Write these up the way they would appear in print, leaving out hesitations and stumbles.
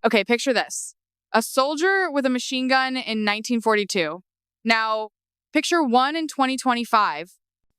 Okay, picture this. A soldier with a machine gun in 1942. Now, picture one in 2025.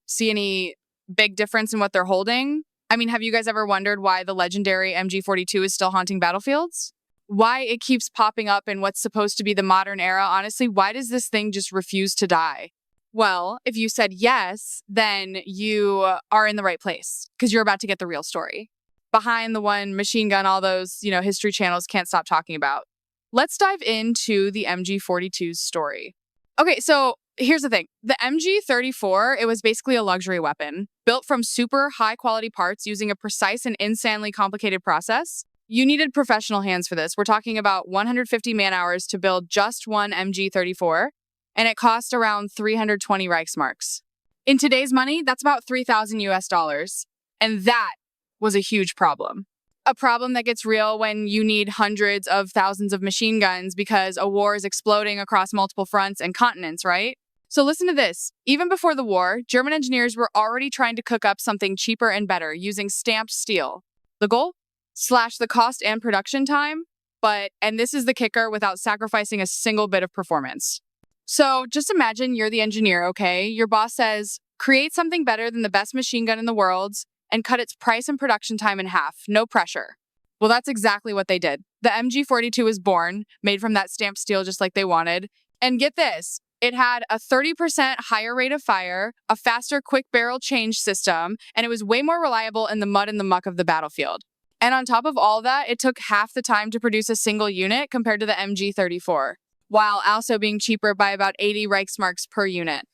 See any big difference in what they're holding? I mean, have you guys ever wondered why the legendary MG-42 is still haunting battlefields? Why it keeps popping up in what's supposed to be the modern era? Honestly, why does this thing just refuse to die? Well, if you said yes, then you are in the right place because you're about to get the real story behind the one machine gun all those, history channels can't stop talking about. Let's dive into the MG-42's story. Okay, so here's the thing. The MG-34, it was basically a luxury weapon built from super high quality parts using a precise and insanely complicated process. You needed professional hands for this. We're talking about 150 man-hours to build just one MG-34, and it cost around 320 Reichsmarks. In today's money, that's about 3,000 US dollars. And that was a huge problem. A problem that gets real when you need hundreds of thousands of machine guns because a war is exploding across multiple fronts and continents, right? So listen to this. Even before the war, German engineers were already trying to cook up something cheaper and better using stamped steel. The goal? Slash the cost and production time, and this is the kicker, without sacrificing a single bit of performance. So just imagine you're the engineer, okay? Your boss says, create something better than the best machine gun in the world and cut its price and production time in half. No pressure. Well, that's exactly what they did. The MG-42 was born, made from that stamped steel just like they wanted. And get this, it had a 30% higher rate of fire, a faster quick barrel change system, and it was way more reliable in the mud and the muck of the battlefield. And on top of all that, it took half the time to produce a single unit compared to the MG-34, while also being cheaper by about 80 Reichsmarks per unit.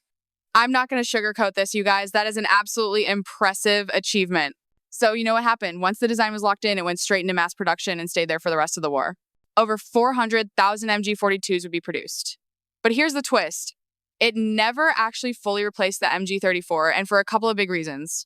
I'm not going to sugarcoat this, you guys. That is an absolutely impressive achievement. So you know what happened? Once the design was locked in, it went straight into mass production and stayed there for the rest of the war. Over 400,000 MG-42s would be produced. But here's the twist. It never actually fully replaced the MG-34, and for a couple of big reasons.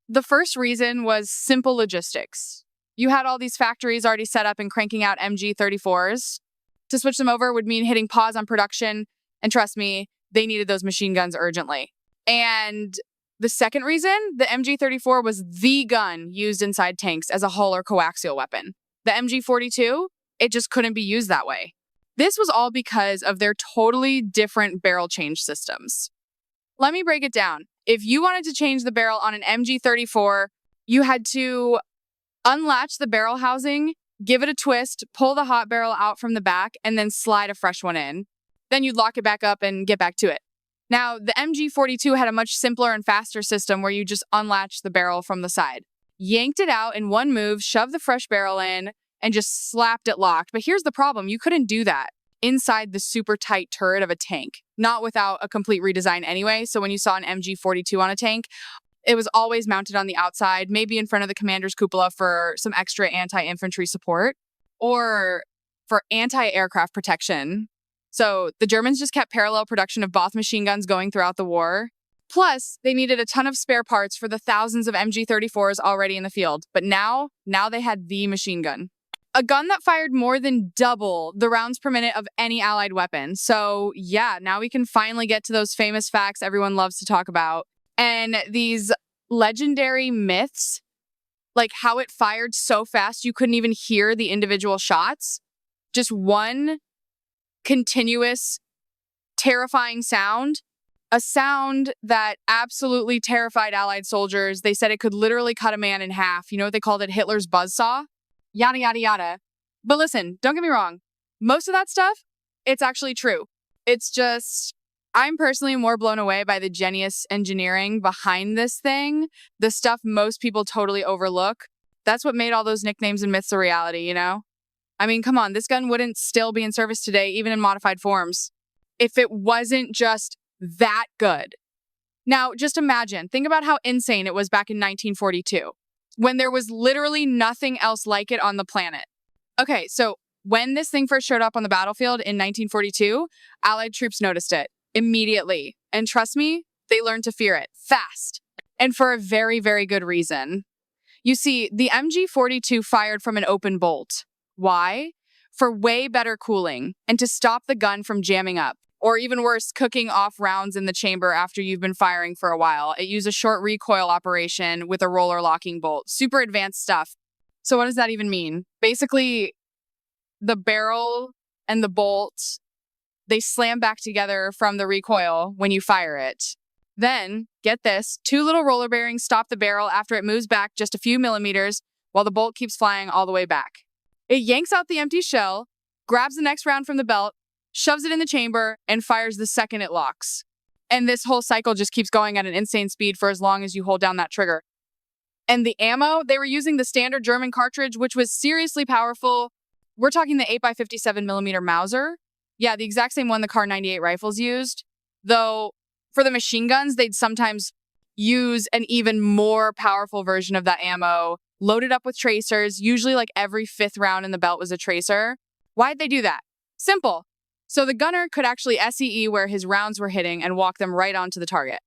The first reason was simple logistics. You had all these factories already set up and cranking out MG-34s. To switch them over would mean hitting pause on production, and trust me, they needed those machine guns urgently. And the second reason, the MG-34 was the gun used inside tanks as a hull or coaxial weapon. The MG-42, it just couldn't be used that way. This was all because of their totally different barrel change systems. Let me break it down. If you wanted to change the barrel on an MG-34, you had to unlatch the barrel housing, give it a twist, pull the hot barrel out from the back, and then slide a fresh one in. Then you'd lock it back up and get back to it. Now, the MG-42 had a much simpler and faster system where you just unlatched the barrel from the side, yanked it out in one move, shoved the fresh barrel in, and just slapped it locked. But here's the problem. You couldn't do that inside the super tight turret of a tank, not without a complete redesign anyway. So when you saw an MG-42 on a tank, it was always mounted on the outside, maybe in front of the commander's cupola for some extra anti-infantry support or for anti-aircraft protection. So the Germans just kept parallel production of both machine guns going throughout the war. Plus, they needed a ton of spare parts for the thousands of MG-34s already in the field. But now they had the machine gun. A gun that fired more than double the rounds per minute of any Allied weapon. So yeah, now we can finally get to those famous facts everyone loves to talk about. And these legendary myths, like how it fired so fast you couldn't even hear the individual shots. Just one continuous, terrifying sound. A sound that absolutely terrified Allied soldiers. They said it could literally cut a man in half. You know what they called it? Hitler's buzzsaw? Yada, yada, yada. But listen, don't get me wrong. Most of that stuff, it's actually true. It's just, I'm personally more blown away by the genius engineering behind this thing. The stuff most people totally overlook. That's what made all those nicknames and myths a reality, you know? I mean, come on, this gun wouldn't still be in service today, even in modified forms, if it wasn't just that good. Now, just imagine, think about how insane it was back in 1942, when there was literally nothing else like it on the planet. Okay, so when this thing first showed up on the battlefield in 1942, Allied troops noticed it immediately. And trust me, they learned to fear it fast. And for a very, very good reason. You see, the MG-42 fired from an open bolt. Why? For way better cooling and to stop the gun from jamming up. Or even worse, cooking off rounds in the chamber after you've been firing for a while. It used a short recoil operation with a roller locking bolt. Super advanced stuff. So what does that even mean? Basically, the barrel and the bolt, they slam back together from the recoil when you fire it. Then, get this, 2 little roller bearings stop the barrel after it moves back just a few millimeters while the bolt keeps flying all the way back. It yanks out the empty shell, grabs the next round from the belt, shoves it in the chamber, and fires the second it locks. And this whole cycle just keeps going at an insane speed for as long as you hold down that trigger. And the ammo, they were using the standard German cartridge, which was seriously powerful. We're talking the 8x57mm Mauser. Yeah, the exact same one the Kar 98 rifles used. Though, for the machine guns, they'd sometimes use an even more powerful version of that ammo, loaded up with tracers. Usually, like every 5th round in the belt was a tracer. Why'd they do that? Simple. So the gunner could actually SEE where his rounds were hitting and walk them right onto the target.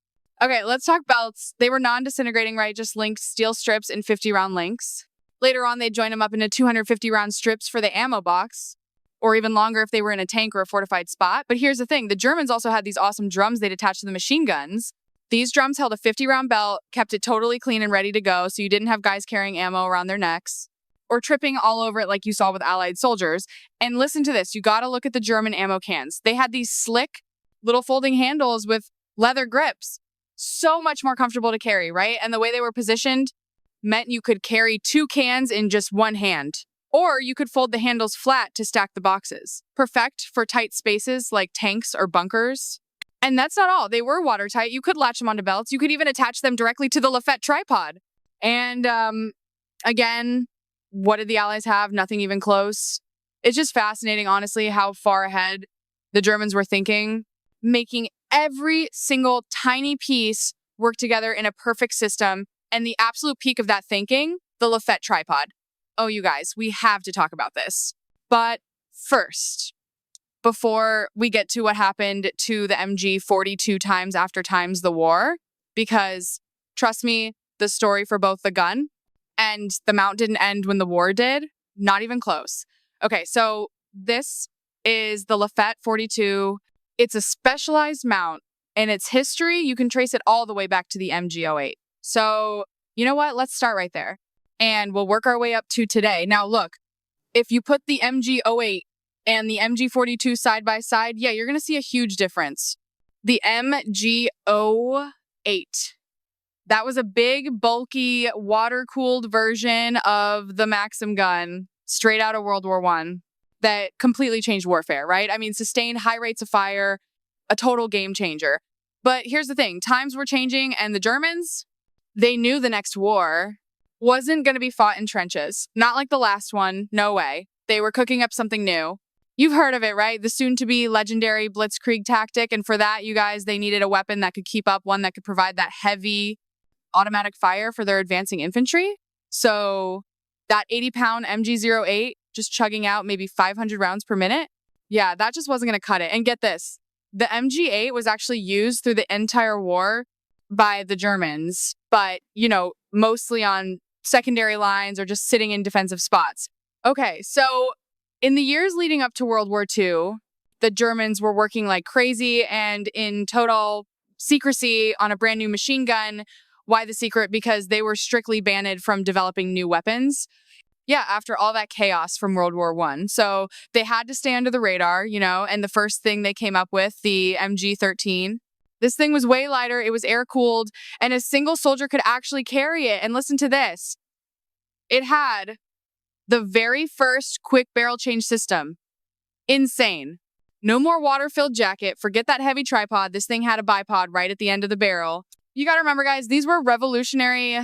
Okay, let's talk belts. They were non-disintegrating, right? Just linked steel strips in 50-round links. Later on, they'd join them up into 250-round strips for the ammo box, or even longer if they were in a tank or a fortified spot. But here's the thing. The Germans also had these awesome drums they'd attach to the machine guns. These drums held a 50-round belt, kept it totally clean and ready to go, so you didn't have guys carrying ammo around their necks or tripping all over it like you saw with Allied soldiers. And listen to this. You got to look at the German ammo cans. They had these slick little folding handles with leather grips. So much more comfortable to carry, right? And the way they were positioned meant you could carry 2 cans in just one hand. Or you could fold the handles flat to stack the boxes. Perfect for tight spaces like tanks or bunkers. And that's not all. They were watertight. You could latch them onto belts. You could even attach them directly to the Lafette tripod. And again, what did the Allies have? Nothing even close. It's just fascinating, honestly, how far ahead the Germans were thinking, making every single tiny piece work together in a perfect system. And the absolute peak of that thinking, the Lafette tripod. Oh, you guys, we have to talk about this. But first, before we get to what happened to the MG-42 times after times the war, because trust me, the story for both the gun and the mount didn't end when the war did. Not even close. Okay, so this is the Lafette 42. It's a specialized mount, and its history, you can trace it all the way back to the MG-08. So, you know what? Let's start right there. And we'll work our way up to today. Now, look, if you put the MG-08 and the MG-42 side by side, yeah, you're going to see a huge difference. The MG-08, that was a big, bulky, water-cooled version of the Maxim gun straight out of World War I that completely changed warfare, right? I mean, sustained high rates of fire, a total game changer. But here's the thing. Times were changing, and the Germans, they knew the next war wasn't going to be fought in trenches. Not like the last one. No way. They were cooking up something new. You've heard of it, right? The soon-to-be legendary blitzkrieg tactic. And for that, you guys, they needed a weapon that could keep up, one that could provide that heavy automatic fire for their advancing infantry. So that 80-pound MG-08 just chugging out maybe 500 rounds per minute. Yeah, that just wasn't going to cut it. And get this. The MG-8 was actually used through the entire war by the Germans, but, you know, mostly on secondary lines or just sitting in defensive spots. Okay, so in the years leading up to World War II, the Germans were working like crazy and in total secrecy on a brand new machine gun. Why the secret? Because they were strictly banned from developing new weapons. Yeah, after all that chaos from World War I. So they had to stay under the radar, you know, and the first thing they came up with, the MG-13. This thing was way lighter, it was air-cooled, and a single soldier could actually carry it. And listen to this. It had the very first quick barrel change system. Insane. No more water-filled jacket. Forget that heavy tripod. This thing had a bipod right at the end of the barrel. You gotta remember, guys, these were revolutionary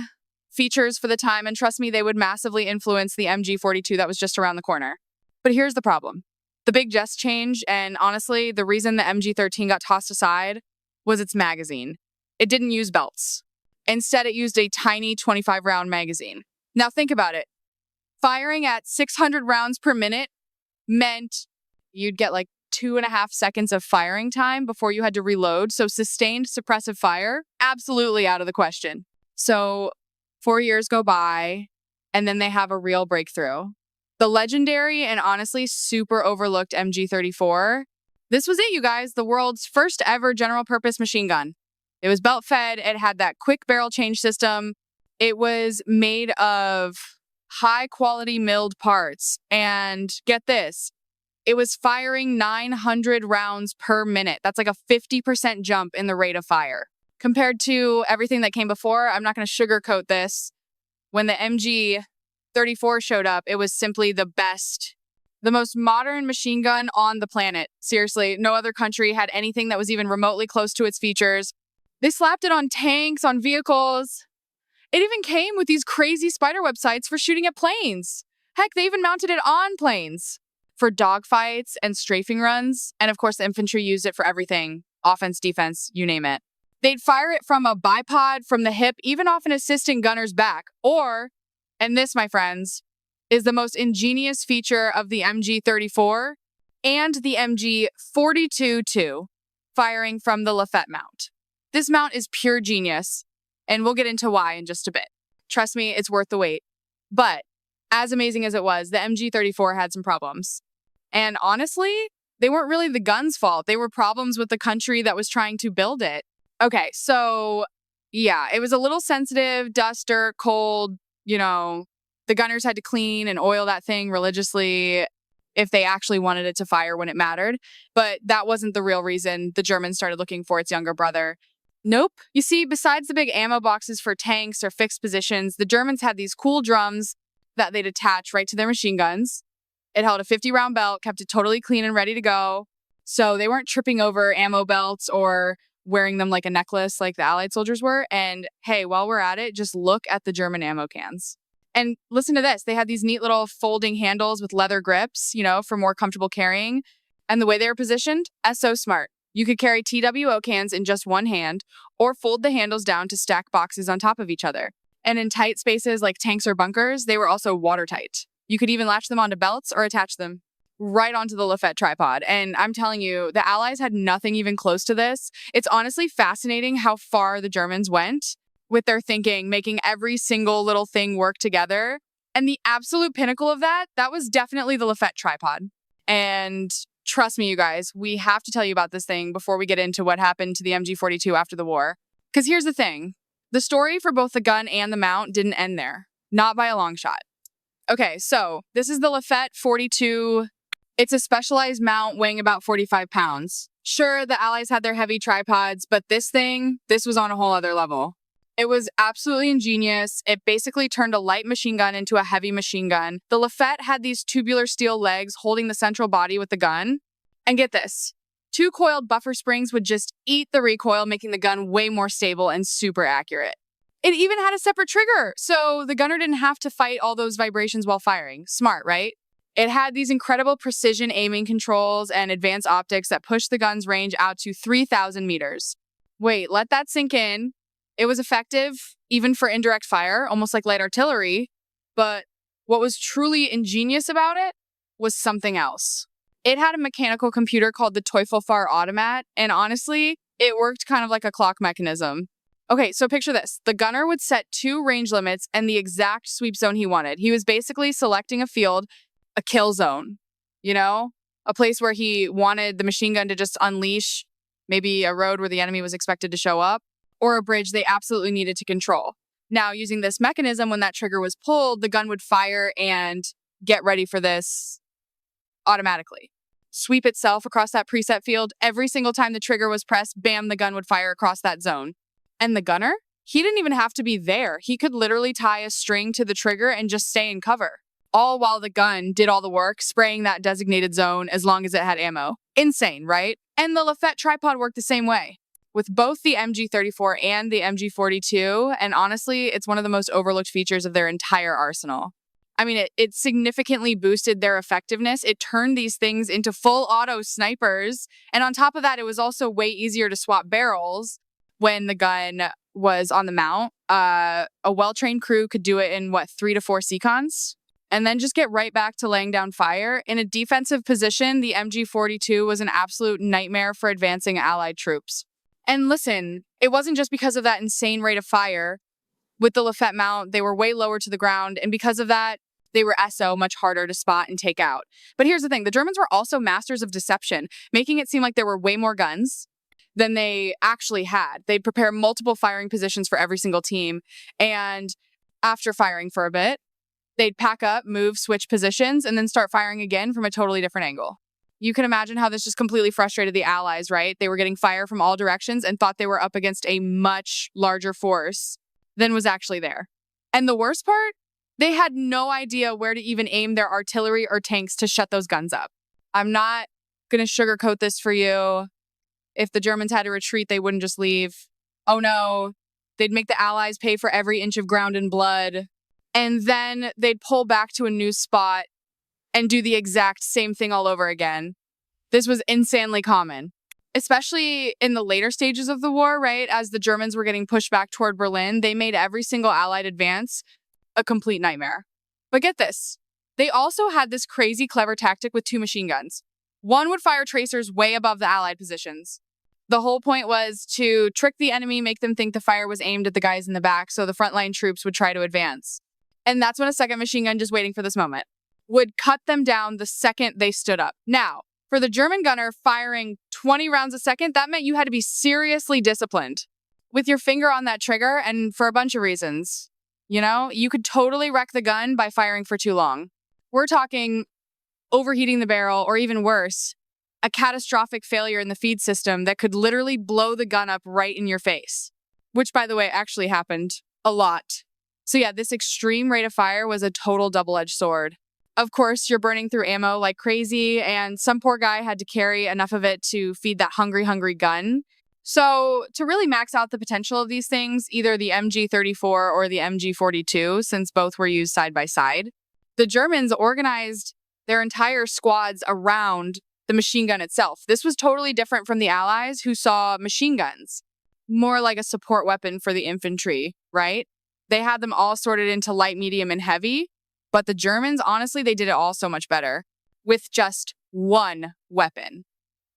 features for the time, and trust me, they would massively influence the MG-42 that was just around the corner. But here's the problem. The big just change, and honestly, the reason the MG-13 got tossed aside was its magazine. It didn't use belts. Instead, it used a tiny 25-round magazine. Now think about it. Firing at 600 rounds per minute meant you'd get like 2.5 seconds of firing time before you had to reload. So sustained suppressive fire, absolutely out of the question. So 4 years go by, and then they have a real breakthrough. The legendary and honestly super overlooked MG-34. This was it, you guys, the world's first ever general purpose machine gun. It was belt fed. It had that quick barrel change system. It was made of high quality milled parts. And get this, it was firing 900 rounds per minute. That's like a 50% jump in the rate of fire. Compared to everything that came before, I'm not going to sugarcoat this. When the MG-34 showed up, it was simply the best, the most modern machine gun on the planet. Seriously, no other country had anything that was even remotely close to its features. They slapped it on tanks, on vehicles. It even came with these crazy spiderweb sights for shooting at planes. Heck, they even mounted it on planes for dogfights and strafing runs. And of course, the infantry used it for everything. Offense, defense, you name it. They'd fire it from a bipod, from the hip, even off an assistant gunner's back. Or, and this, my friends, is the most ingenious feature of the MG-34 and the MG-42 too, firing from the Lafette mount. This mount is pure genius, and we'll get into why in just a bit. Trust me, it's worth the wait. But as amazing as it was, the MG-34 had some problems. And honestly, they weren't really the gun's fault. They were problems with the country that was trying to build it. Okay, so yeah, it was a little sensitive, dust, dirt, cold, the gunners had to clean and oil that thing religiously if they actually wanted it to fire when it mattered. But that wasn't the real reason the Germans started looking for its younger brother. Nope. You see, besides the big ammo boxes for tanks or fixed positions, the Germans had these cool drums that they'd attach right to their machine guns. It held a 50-round belt, kept it totally clean and ready to go. So they weren't tripping over ammo belts or wearing them like a necklace like the Allied soldiers were. And hey, while we're at it, just look at the German ammo cans. And listen to this. They had these neat little folding handles with leather grips, for more comfortable carrying. And the way they were positioned, so smart. You could carry TWO cans in just one hand or fold the handles down to stack boxes on top of each other. And in tight spaces like tanks or bunkers, they were also watertight. You could even latch them onto belts or attach them right onto the Lafette tripod. And I'm telling you, the Allies had nothing even close to this. It's honestly fascinating how far the Germans went with their thinking, making every single little thing work together. And the absolute pinnacle of that was definitely the Lafette tripod. And trust me, you guys, we have to tell you about this thing before we get into what happened to the MG-42 after the war. Because here's the thing. The story for both the gun and the mount didn't end there. Not by a long shot. Okay, so this is the Lafette 42. It's a specialized mount weighing about 45 pounds. Sure, the Allies had their heavy tripods, but this was on a whole other level. It was absolutely ingenious. It basically turned a light machine gun into a heavy machine gun. The Lafette had these tubular steel legs holding the central body with the gun. And get this, 2 coiled buffer springs would just eat the recoil, making the gun way more stable and super accurate. It even had a separate trigger, so the gunner didn't have to fight all those vibrations while firing. Smart, right? It had these incredible precision aiming controls and advanced optics that pushed the gun's range out to 3,000 meters. Wait, let that sink in. It was effective, even for indirect fire, almost like light artillery. But what was truly ingenious about it was something else. It had a mechanical computer called the Teufelfar automat, and honestly, it worked kind of like a clock mechanism. Okay, so picture this. The gunner would set 2 range limits and the exact sweep zone he wanted. He was basically selecting a field, a kill zone, a place where he wanted the machine gun to just unleash, maybe a road where the enemy was expected to show up, or a bridge they absolutely needed to control. Now, using this mechanism, when that trigger was pulled, the gun would fire and get ready for this automatically. Sweep itself across that preset field. Every single time the trigger was pressed, bam, the gun would fire across that zone. And the gunner, he didn't even have to be there. He could literally tie a string to the trigger and just stay in cover. All while the gun did all the work, spraying that designated zone as long as it had ammo. Insane, right? And the Lafette tripod worked the same way. With both the MG-34 and the MG-42, and honestly, it's one of the most overlooked features of their entire arsenal. I mean, it significantly boosted their effectiveness. It turned these things into full auto snipers. And on top of that, it was also way easier to swap barrels when the gun was on the mount. A well-trained crew could do it in, 3 to 4 secons? And then just get right back to laying down fire. In a defensive position, the MG-42 was an absolute nightmare for advancing Allied troops. And listen, it wasn't just because of that insane rate of fire. With the Lafette mount, they were way lower to the ground, and because of that, they were much harder to spot and take out. But here's the thing, the Germans were also masters of deception, making it seem like there were way more guns than they actually had. They'd prepare multiple firing positions for every single team, and after firing for a bit, They'd pack up, move, switch positions, and then start firing again from a totally different angle. You can imagine how this just completely frustrated the Allies, right? They were getting fire from all directions and thought they were up against a much larger force than was actually there. And the worst part, they had no idea where to even aim their artillery or tanks to shut those guns up. I'm not going to sugarcoat this for you. If the Germans had to retreat, they wouldn't just leave. Oh no, they'd make the Allies pay for every inch of ground in blood. And then they'd pull back to a new spot and do the exact same thing all over again. This was insanely common, especially in the later stages of the war, right? As the Germans were getting pushed back toward Berlin, they made every single Allied advance a complete nightmare. But get this, they also had this crazy clever tactic with 2 machine guns. One would fire tracers way above the Allied positions. The whole point was to trick the enemy, make them think the fire was aimed at the guys in the back, so the frontline troops would try to advance. And that's when a second machine gun, just waiting for this moment, would cut them down the second they stood up. Now, for the German gunner firing 20 rounds a second, that meant you had to be seriously disciplined with your finger on that trigger, and for a bunch of reasons. You know, you could totally wreck the gun by firing for too long. We're talking overheating the barrel, or even worse, a catastrophic failure in the feed system that could literally blow the gun up right in your face, which, by the way, actually happened a lot. So yeah, this extreme rate of fire was a total double-edged sword. Of course, you're burning through ammo like crazy, and some poor guy had to carry enough of it to feed that hungry, hungry gun. So to really max out the potential of these things, either the MG-34 or the MG-42, since both were used side by side, the Germans organized their entire squads around the machine gun itself. This was totally different from the Allies, who saw machine guns more like a support weapon for the infantry, right? They had them all sorted into light, medium, and heavy. But the Germans, honestly, they did it all so much better with just one weapon.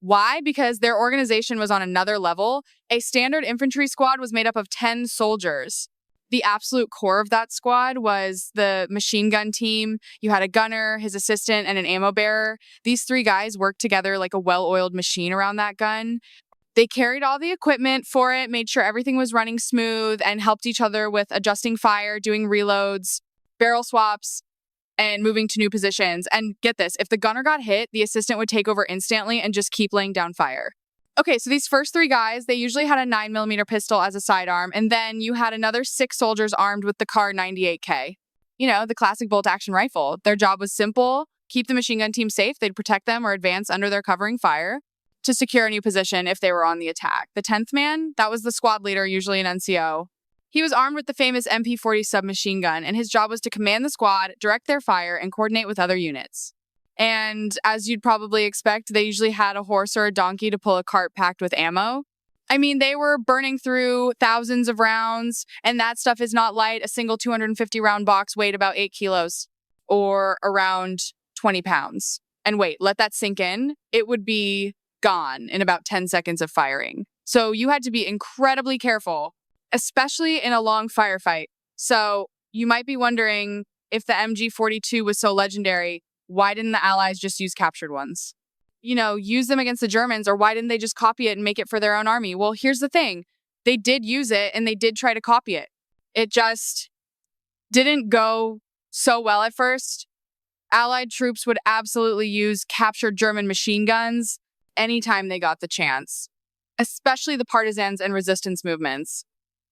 Why? Because their organization was on another level. A standard infantry squad was made up of 10 soldiers. The absolute core of that squad was the machine gun team. You had a gunner, his assistant, and an ammo bearer. These 3 guys worked together like a well-oiled machine around that gun. They carried all the equipment for it, made sure everything was running smooth, and helped each other with adjusting fire, doing reloads, barrel swaps, and moving to new positions. And get this, if the gunner got hit, the assistant would take over instantly and just keep laying down fire. Okay, so these first 3 guys, they usually had a 9mm pistol as a sidearm, and then you had another 6 soldiers armed with the Kar 98K. You know, the classic bolt-action rifle. Their job was simple: keep the machine gun team safe. They'd protect them or advance under their covering fire to secure a new position if they were on the attack. The 10th man, that was the squad leader, usually an NCO. He was armed with the famous MP-40 submachine gun, and his job was to command the squad, direct their fire, and coordinate with other units. And as you'd probably expect, they usually had a horse or a donkey to pull a cart packed with ammo. I mean, they were burning through thousands of rounds, and that stuff is not light. A single 250-round box weighed about 8 kilos, or around 20 pounds. And wait, let that sink in. It would be gone in about 10 seconds of firing. So you had to be incredibly careful, especially in a long firefight. So you might be wondering, if the MG-42 was so legendary, why didn't the Allies just use captured ones? You know, use them against the Germans, or why didn't they just copy it and make it for their own army? Well, here's the thing. They did use it, and they did try to copy it. It just didn't go so well at first. Allied troops would absolutely use captured German machine guns anytime they got the chance, especially the partisans and resistance movements.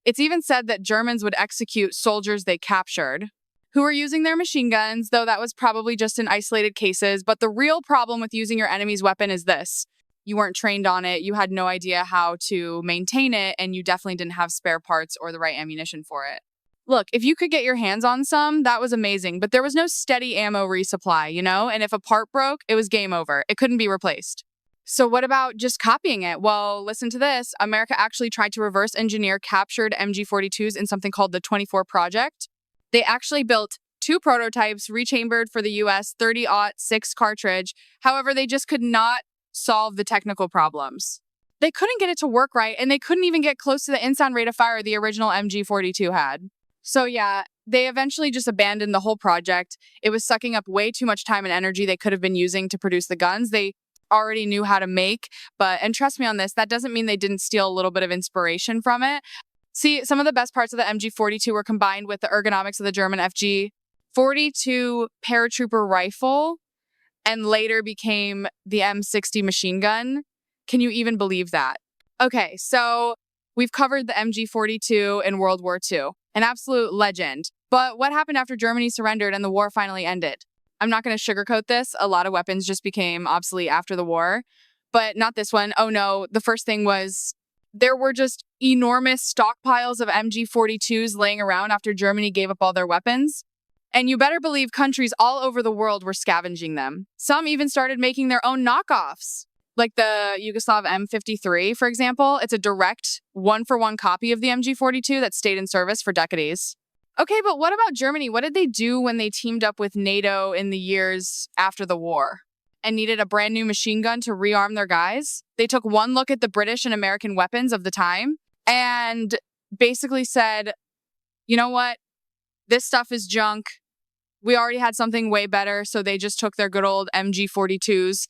It's even said that Germans would execute soldiers they captured who were using their machine guns, though that was probably just in isolated cases. But the real problem with using your enemy's weapon is this: you weren't trained on it, you had no idea how to maintain it, and you definitely didn't have spare parts or the right ammunition for it. Look, if you could get your hands on some, that was amazing, but there was no steady ammo resupply, you know? And if a part broke, it was game over. It couldn't be replaced. So what about just copying it? Well, listen to this. America actually tried to reverse engineer captured MG-42s in something called the 24 Project. They actually built 2 prototypes rechambered for the US 30-06 cartridge. However, they just could not solve the technical problems. They couldn't get it to work right, and they couldn't even get close to the in-sound rate of fire the original MG-42 had. So yeah, they eventually just abandoned the whole project. It was sucking up way too much time and energy they could have been using to produce the guns they already knew how to make. And trust me on this, that doesn't mean they didn't steal a little bit of inspiration from it. See, some of the best parts of the MG-42 were combined with the ergonomics of the German FG. MG-42 paratrooper rifle and later became the M60 machine gun. Can you even believe that? Okay, so we've covered the MG-42 in World War II, an absolute legend. But what happened after Germany surrendered and the war finally ended? I'm not going to sugarcoat this. A lot of weapons just became obsolete after the war, but not this one. Oh no, the first thing was there were just enormous stockpiles of MG-42s laying around after Germany gave up all their weapons. And you better believe countries all over the world were scavenging them. Some even started making their own knockoffs, like the Yugoslav M53, for example. It's a direct one-for-one copy of the MG-42 that stayed in service for decades. Okay, but what about Germany? What did they do when they teamed up with NATO in the years after the war and needed a brand new machine gun to rearm their guys? They took one look at the British and American weapons of the time and basically said, you know what? This stuff is junk. We already had something way better, so they just took their good old MG-42s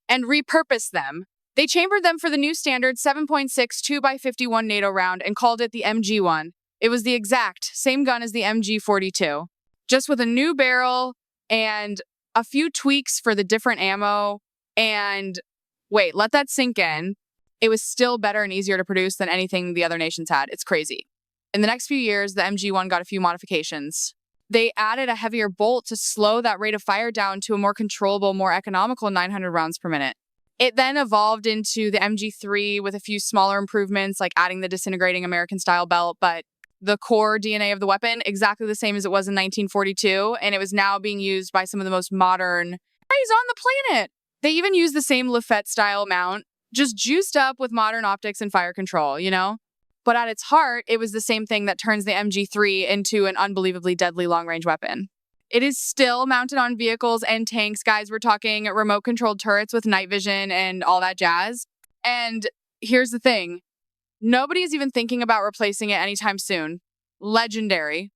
and repurposed them. They chambered them for the new standard 7.6 2x51 NATO round and called it the MG-1. It was the exact same gun as the MG-42, just with a new barrel and a few tweaks for the different ammo. And wait, let that sink in. It was still better and easier to produce than anything the other nations had. It's crazy. In the next few years, the MG-1 got a few modifications. They added a heavier bolt to slow that rate of fire down to a more controllable, more economical 900 rounds per minute. It then evolved into the MG-3 with a few smaller improvements, like adding the disintegrating American-style belt, but the core DNA of the weapon, exactly the same as it was in 1942, and it was now being used by some of the most modern guys on the planet. They even use the same Lafette-style mount, just juiced up with modern optics and fire control, you know? But at its heart, it was the same thing that turns the MG-3 into an unbelievably deadly long-range weapon. It is still mounted on vehicles and tanks, guys. We're talking remote-controlled turrets with night vision and all that jazz. And here's the thing. Nobody is even thinking about replacing it anytime soon. Legendary.